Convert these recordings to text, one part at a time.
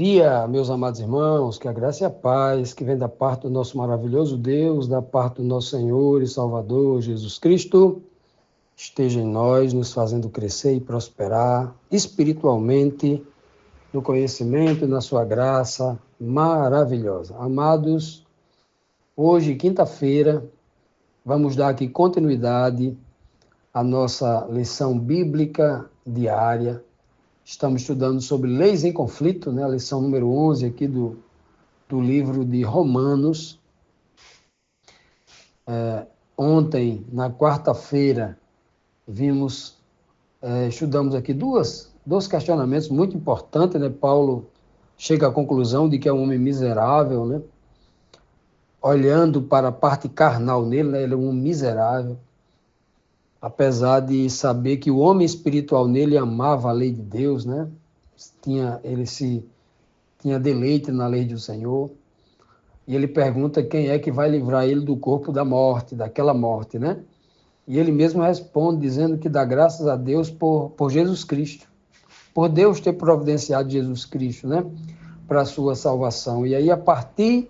dia, meus amados irmãos, que a graça e a paz que vem da parte do nosso maravilhoso Deus, da parte do nosso Senhor e Salvador Jesus Cristo, esteja em nós, nos fazendo crescer e prosperar espiritualmente no conhecimento e na sua graça maravilhosa. Amados, hoje, quinta-feira, vamos dar aqui continuidade à nossa lição bíblica diária. Estamos estudando sobre leis em conflito, né? A lição número 11 aqui do livro de Romanos. Ontem, na quarta-feira, estudamos aqui dois questionamentos muito importantes, né? Paulo chega à conclusão de que é um homem miserável, né? Olhando para a parte carnal nele, né? Ele é um homem miserável. Apesar de saber que o homem espiritual nele amava a lei de Deus, né? Ele tinha deleite na lei do Senhor. E ele pergunta quem é que vai livrar ele do corpo da morte, daquela morte, né? E ele mesmo responde dizendo que dá graças a Deus por Jesus Cristo, por Deus ter providenciado Jesus Cristo, né? Para a sua salvação. E aí, a partir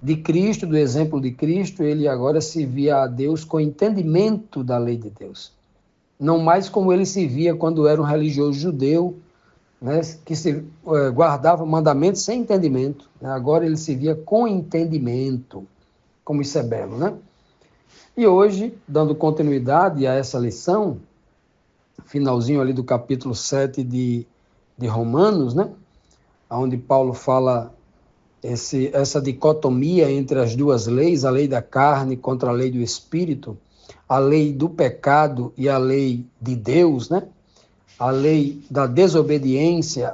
de Cristo, do exemplo de Cristo, ele agora se via a Deus com entendimento da lei de Deus. Não mais como ele se via quando era um religioso judeu, né, que guardava mandamentos sem entendimento. Né? Agora ele se via com entendimento, como isso é belo, né? E hoje, dando continuidade a essa lição, finalzinho ali do capítulo 7 de Romanos, né, onde Paulo fala essa dicotomia entre as duas leis, a lei da carne contra a lei do espírito, a lei do pecado e a lei de Deus, né? A lei da desobediência,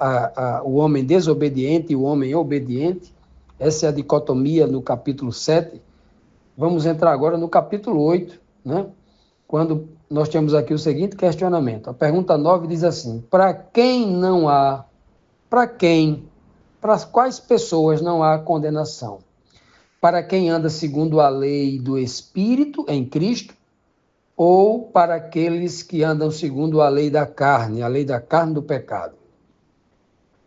o homem desobediente e o homem obediente. Essa é a dicotomia no capítulo 7. Vamos entrar agora no capítulo 8, né? Quando nós temos aqui o seguinte questionamento. A pergunta 9 diz assim: para quais pessoas não há condenação? Para quem anda segundo a lei do Espírito em Cristo, ou para aqueles que andam segundo a lei da carne do pecado?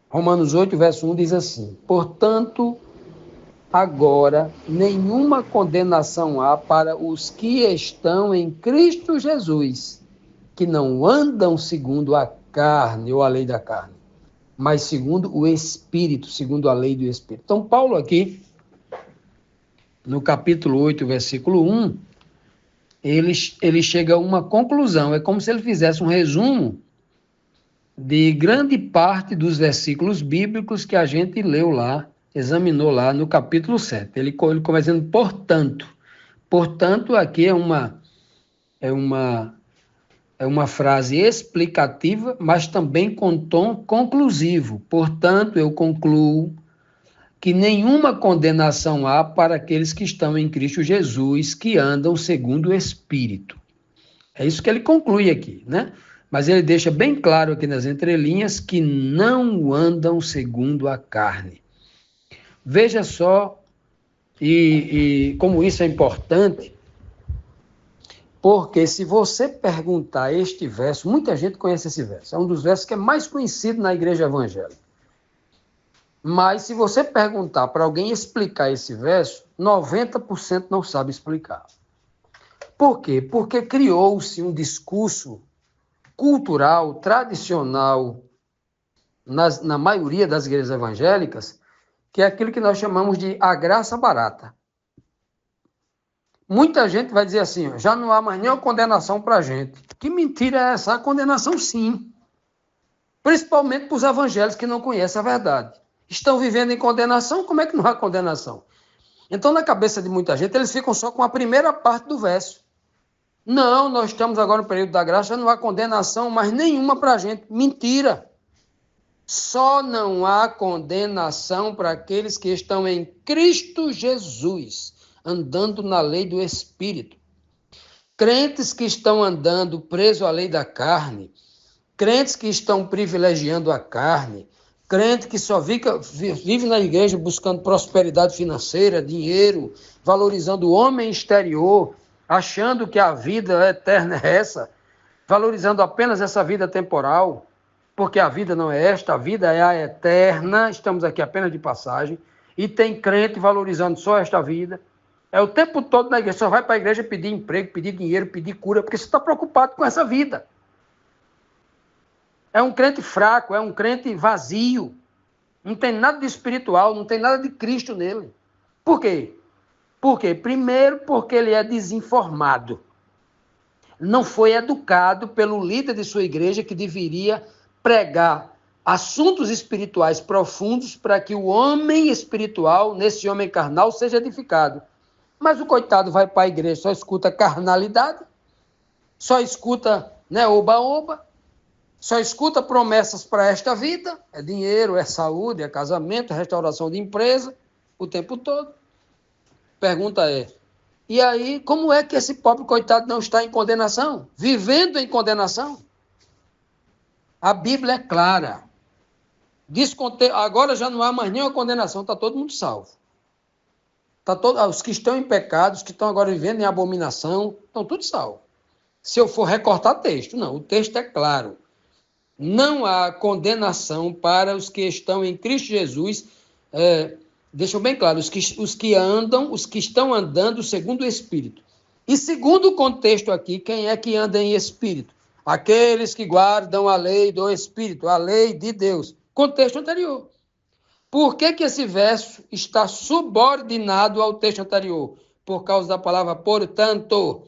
Romanos 8, verso 1 diz assim: portanto, agora nenhuma condenação há para os que estão em Cristo Jesus, que não andam segundo a carne ou a lei da carne, mas segundo o Espírito, segundo a lei do Espírito. Então, Paulo aqui, no capítulo 8, versículo 1, ele chega a uma conclusão. É como se ele fizesse um resumo de grande parte dos versículos bíblicos que a gente leu lá, examinou lá no capítulo 7. Ele começa dizendo, portanto. Portanto, aqui é uma frase explicativa, mas também com tom conclusivo. Portanto, eu concluo que nenhuma condenação há para aqueles que estão em Cristo Jesus, que andam segundo o Espírito. É isso que ele conclui aqui, né? Mas ele deixa bem claro aqui nas entrelinhas que não andam segundo a carne. Veja só e como isso é importante, porque se você perguntar este verso, muita gente conhece esse verso, é um dos versos que é mais conhecido na igreja evangélica. Mas se você perguntar para alguém explicar esse verso, 90% não sabe explicar. Por quê? Porque criou-se um discurso cultural, tradicional, na maioria das igrejas evangélicas, que é aquilo que nós chamamos de a graça barata. Muita gente vai dizer assim, já não há mais nenhuma condenação para a gente. Que mentira é essa? A condenação, sim. Principalmente para os evangélicos que não conhecem a verdade. Estão vivendo em condenação, como é que não há condenação? Então, na cabeça de muita gente, eles ficam só com a primeira parte do verso. Não, nós estamos agora no período da graça, não há condenação mais nenhuma para a gente. Mentira! Só não há condenação para aqueles que estão em Cristo Jesus, andando na lei do Espírito. Crentes que estão andando presos à lei da carne, crentes que estão privilegiando a carne, crente que só vive na igreja buscando prosperidade financeira, dinheiro, valorizando o homem exterior, achando que a vida eterna é essa, valorizando apenas essa vida temporal, porque a vida não é esta, a vida é a eterna, estamos aqui apenas de passagem, e tem crente valorizando só esta vida. É o tempo todo na igreja, só vai para a igreja pedir emprego, pedir dinheiro, pedir cura, porque você está preocupado com essa vida. É um crente fraco, é um crente vazio, não tem nada de espiritual, não tem nada de Cristo nele. Por quê? Por quê? Primeiro, porque ele é desinformado. Não foi educado pelo líder de sua igreja que deveria pregar assuntos espirituais profundos para que o homem espiritual, nesse homem carnal, seja edificado. Mas o coitado vai para a igreja, só escuta carnalidade, só escuta, oba-oba, só escuta promessas para esta vida, é dinheiro, é saúde, é casamento, é restauração de empresa, o tempo todo. Pergunta é, e aí, como é que esse pobre coitado não está em condenação? Vivendo em condenação? A Bíblia é clara. Agora já não há mais nenhuma condenação, está todo mundo salvo. Os que estão em pecado, os que estão agora vivendo em abominação, estão todos salvos. Se eu for recortar texto, não, o texto é claro. Não há condenação para os que estão em Cristo Jesus. Deixa bem claro, os que estão andando segundo o Espírito. E segundo o contexto aqui, quem é que anda em Espírito? Aqueles que guardam a lei do Espírito, a lei de Deus. Contexto anterior. Por que esse verso está subordinado ao texto anterior? Por causa da palavra portanto.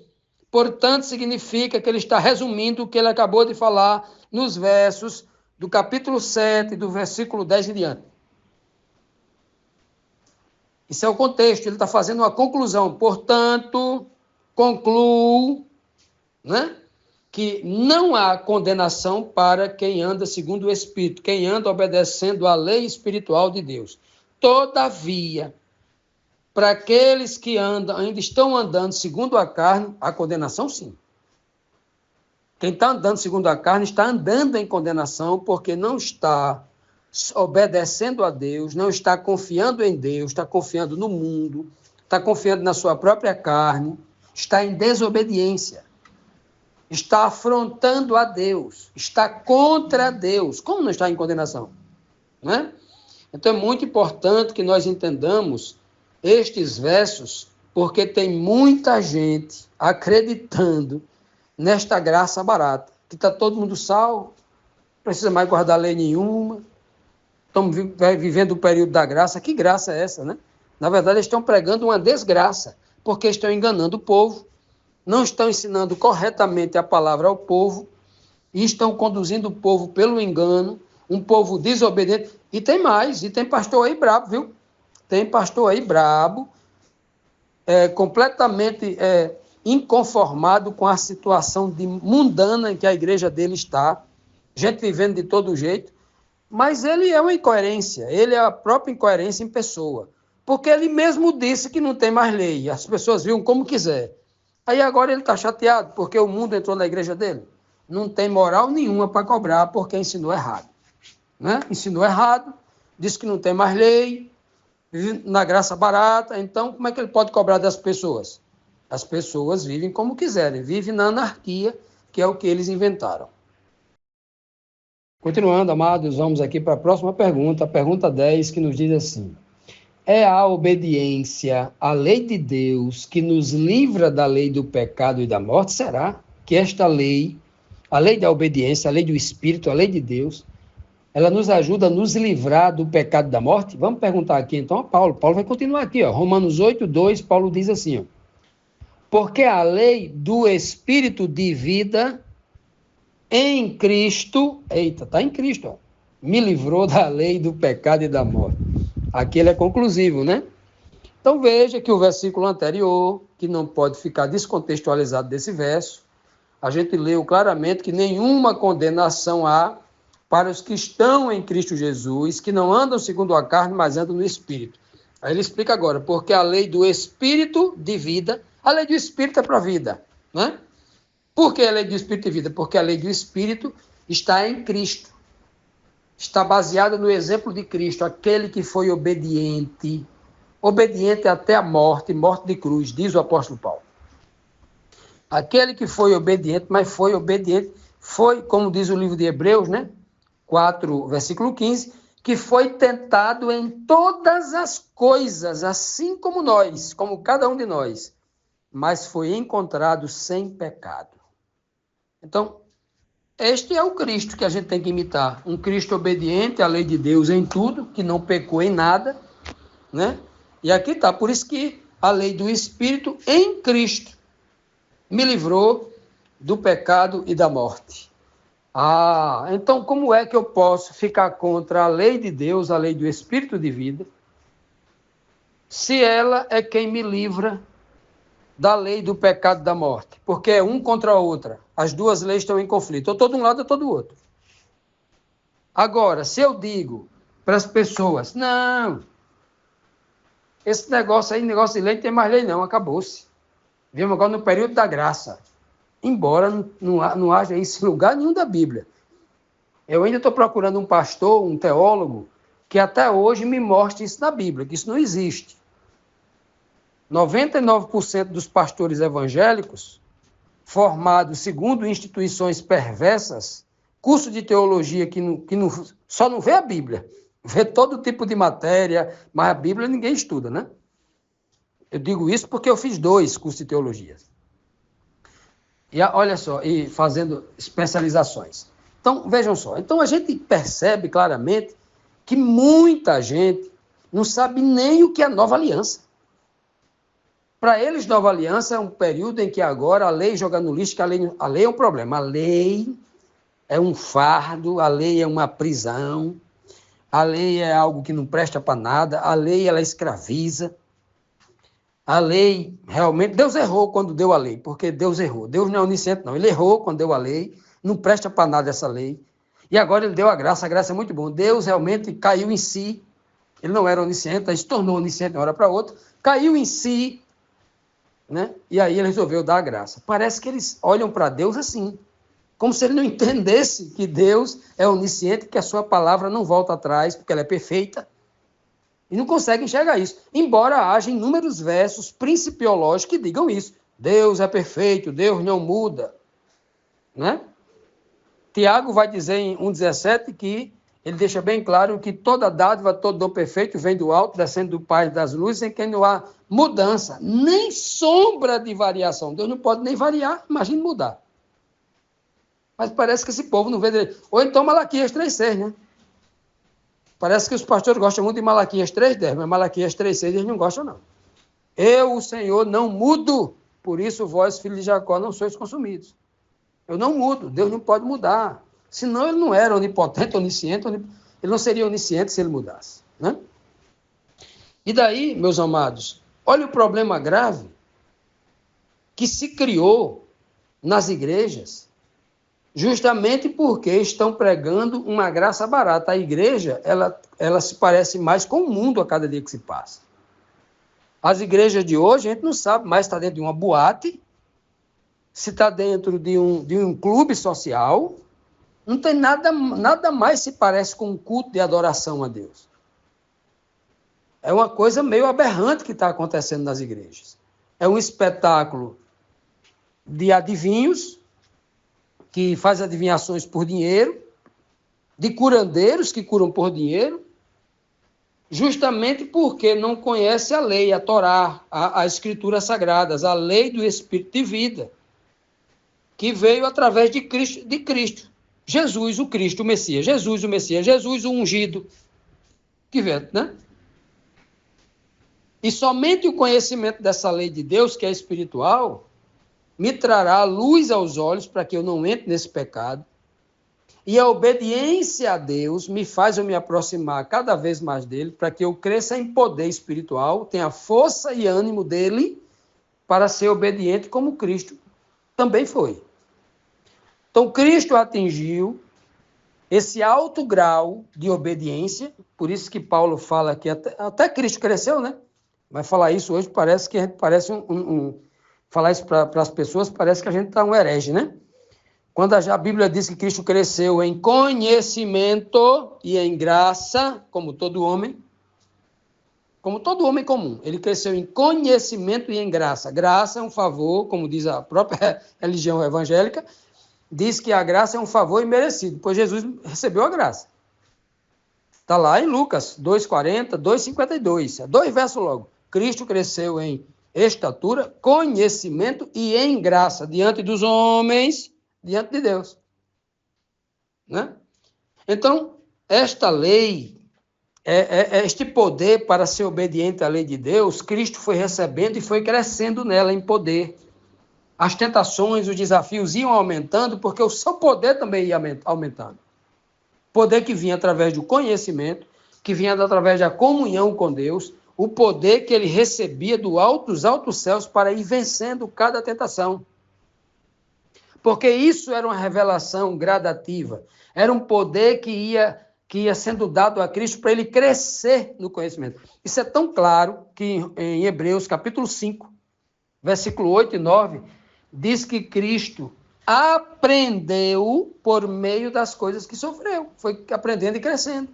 Portanto, significa que ele está resumindo o que ele acabou de falar nos versos do capítulo 7, do versículo 10 em diante. Isso é o contexto, ele está fazendo uma conclusão. Portanto, concluo, que não há condenação para quem anda segundo o Espírito, quem anda obedecendo à lei espiritual de Deus. Todavia, para aqueles que ainda estão andando segundo a carne, há condenação sim. Quem está andando segundo a carne está andando em condenação porque não está obedecendo a Deus, não está confiando em Deus, está confiando no mundo, está confiando na sua própria carne, está em desobediência, está afrontando a Deus, está contra Deus. Como não está em condenação? Então é muito importante que nós entendamos estes versos, porque tem muita gente acreditando nesta graça barata, que está todo mundo salvo, não precisa mais guardar lei nenhuma, estamos vivendo o período da graça. Que graça é essa, Na verdade, eles estão pregando uma desgraça, porque estão enganando o povo, não estão ensinando corretamente a palavra ao povo, e estão conduzindo o povo pelo engano, um povo desobediente. E tem mais, e tem pastor aí brabo, viu? Tem pastor aí brabo, completamente inconformado com a situação mundana em que a igreja dele está, gente vivendo de todo jeito, mas ele é uma incoerência, ele é a própria incoerência em pessoa, porque ele mesmo disse que não tem mais lei, as pessoas viam como quiser. Aí agora ele está chateado, porque o mundo entrou na igreja dele. Não tem moral nenhuma para cobrar, porque ensinou errado. Ensinou errado, disse que não tem mais lei, vive na graça barata, então como é que ele pode cobrar das pessoas? As pessoas vivem como quiserem, vivem na anarquia, que é o que eles inventaram. Continuando, amados, vamos aqui para a próxima pergunta, a pergunta 10, que nos diz assim: é a obediência à lei de Deus que nos livra da lei do pecado e da morte? Será que esta lei, a lei da obediência, a lei do Espírito, a lei de Deus, ela nos ajuda a nos livrar do pecado e da morte? Vamos perguntar aqui então a Paulo. Paulo vai continuar aqui, Romanos 8, 2, Paulo diz assim, porque a lei do Espírito de vida em Cristo, está em Cristo, me livrou da lei do pecado e da morte. Aqui ele é conclusivo, Então veja que o versículo anterior, que não pode ficar descontextualizado desse verso, a gente leu claramente que nenhuma condenação há para os que estão em Cristo Jesus, que não andam segundo a carne, mas andam no Espírito. Aí ele explica agora, porque a lei do Espírito de vida, a lei do Espírito é para a vida, Por que a lei do Espírito de vida? Porque a lei do Espírito está em Cristo, está baseada no exemplo de Cristo, aquele que foi obediente até a morte de cruz, diz o apóstolo Paulo. Aquele que foi obediente, mas foi obediente, foi, como diz o livro de Hebreus, 4, versículo 15, que foi tentado em todas as coisas, assim como nós, como cada um de nós, mas foi encontrado sem pecado. Então, este é o Cristo que a gente tem que imitar, um Cristo obediente à lei de Deus em tudo, que não pecou em nada, né? E aqui está, por isso que a lei do Espírito em Cristo me livrou do pecado e da morte. Então como é que eu posso ficar contra a lei de Deus, a lei do Espírito de vida, se ela é quem me livra da lei do pecado e da morte? Porque é um contra a outra. As duas leis estão em conflito. Eu estou de um lado, eu estou do outro. Agora, se eu digo para as pessoas, não, esse negócio aí, negócio de lei, não tem mais lei não, acabou-se. Vivemos agora no período da graça. Embora não haja isso em lugar nenhum da Bíblia. Eu ainda estou procurando um pastor, um teólogo, que até hoje me mostre isso na Bíblia, que isso não existe. 99% dos pastores evangélicos, formados segundo instituições perversas, curso de teologia que só não vê a Bíblia, vê todo tipo de matéria, mas a Bíblia ninguém estuda, né? Eu digo isso porque eu fiz 2 cursos de teologia. E olha só, e fazendo especializações. Então, vejam só, então a gente percebe claramente que muita gente não sabe nem o que é nova aliança. Para eles, nova aliança é um período em que agora a lei joga no lixo, que a lei é um problema. A lei é um fardo, a lei é uma prisão, a lei é algo que não presta para nada, a lei ela escraviza. A lei, realmente, Deus errou quando deu a lei, porque Deus errou. Deus não é onisciente, não. Ele errou quando deu a lei, não presta para nada essa lei. E agora ele deu a graça é muito bom. Deus realmente caiu em si. Ele não era onisciente, ele se tornou onisciente de uma hora para outra, caiu em si, né? E aí ele resolveu dar a graça. Parece que eles olham para Deus assim, como se ele não entendesse que Deus é onisciente, que a sua palavra não volta atrás, porque ela é perfeita. E não consegue enxergar isso. Embora haja inúmeros versos principiológicos que digam isso. Deus é perfeito, Deus não muda. Né? Tiago vai dizer em 1,17 que ele deixa bem claro que toda dádiva, todo dom perfeito vem do alto, descendo do Pai das luzes, em quem não há mudança, nem sombra de variação. Deus não pode nem variar, imagine mudar. Mas parece que esse povo não vê dele. Ou então Malaquias 3,6, né? Parece que os pastores gostam muito de Malaquias 3,10, mas Malaquias 3,6 eles não gostam, não. Eu, o Senhor, não mudo, por isso vós, filhos de Jacó, não sois consumidos. Eu não mudo, Deus não pode mudar. Senão ele não era onipotente, onisciente, ele não seria onisciente se ele mudasse. Né? E daí, meus amados, olha o problema grave que se criou nas igrejas, justamente porque estão pregando uma graça barata. A igreja, ela se parece mais com o mundo a cada dia que se passa. As igrejas de hoje, a gente não sabe mais se está dentro de uma boate, se está dentro de um clube social, não tem nada mais se parece com um culto de adoração a Deus. É uma coisa meio aberrante que está acontecendo nas igrejas. É um espetáculo de adivinhos, que faz adivinhações por dinheiro, de curandeiros que curam por dinheiro, justamente porque não conhece a lei, a Torá, a Escritura Sagradas, a lei do Espírito de vida, que veio através de Cristo. Jesus, o Cristo, o Messias. Jesus, o Messias. Jesus, o ungido. Que vê, né? E somente o conhecimento dessa lei de Deus, que é espiritual, me trará luz aos olhos para que eu não entre nesse pecado. E a obediência a Deus me faz eu me aproximar cada vez mais dele, para que eu cresça em poder espiritual, tenha força e ânimo dele para ser obediente como Cristo também foi. Então, Cristo atingiu esse alto grau de obediência, por isso que Paulo fala que até Cristo cresceu, né? Mas falar isso hoje parece que a gente parece falar isso para as pessoas, parece que a gente está um herege, né? Quando a Bíblia diz que Cristo cresceu em conhecimento e em graça, como todo homem comum, ele cresceu em conhecimento e em graça. Graça é um favor, como diz a própria religião evangélica, diz que a graça é um favor imerecido, pois Jesus recebeu a graça. Está lá em Lucas 2,40, 2,52. 2 versos logo. Cristo cresceu em estatura, conhecimento e em graça diante dos homens, diante de Deus. Né? Então, esta lei, este poder para ser obediente à lei de Deus, Cristo foi recebendo e foi crescendo nela em poder. As tentações, os desafios iam aumentando, porque o seu poder também ia aumentando. Poder que vinha através do conhecimento, que vinha através da comunhão com Deus, o poder que ele recebia dos altos céus para ir vencendo cada tentação. Porque isso era uma revelação gradativa, era um poder que ia sendo dado a Cristo para ele crescer no conhecimento. Isso é tão claro que em Hebreus capítulo 5, versículo 8 e 9, diz que Cristo aprendeu por meio das coisas que sofreu. Foi aprendendo e crescendo.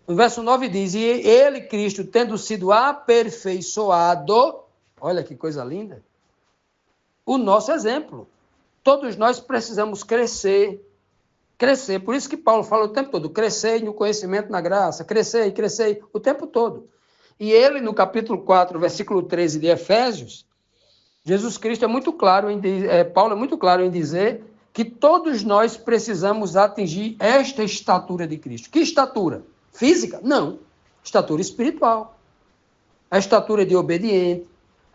O verso 9 diz, e ele, Cristo, tendo sido aperfeiçoado, olha que coisa linda, o nosso exemplo. Todos nós precisamos crescer. Por isso que Paulo fala o tempo todo, crescer no conhecimento, na graça, crescer, o tempo todo. E ele, no capítulo 4, versículo 13 de Efésios, Jesus Cristo é muito claro, Paulo é muito claro em dizer que todos nós precisamos atingir esta estatura de Cristo. Que estatura? Física? Não. Estatura espiritual. A estatura de obediente,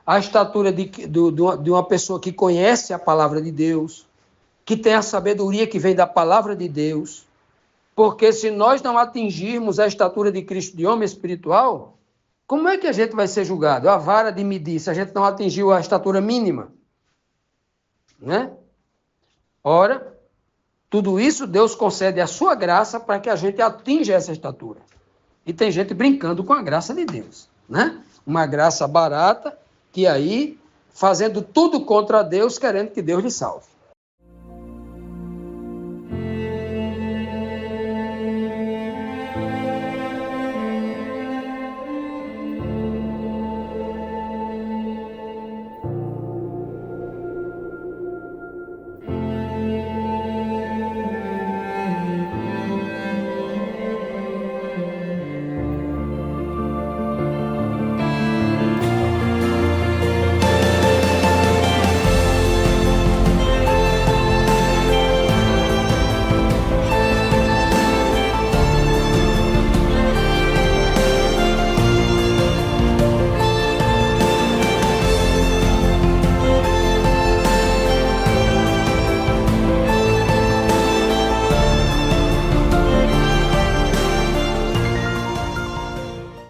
a estatura de uma pessoa que conhece a palavra de Deus, que tem a sabedoria que vem da palavra de Deus. Porque se nós não atingirmos a estatura de Cristo de homem espiritual, como é que a gente vai ser julgado? A vara de medir, se a gente não atingiu a estatura mínima. Né? Ora, tudo isso Deus concede a sua graça para que a gente atinja essa estatura. E tem gente brincando com a graça de Deus. Né? Uma graça barata, que aí, fazendo tudo contra Deus, querendo que Deus lhe salve.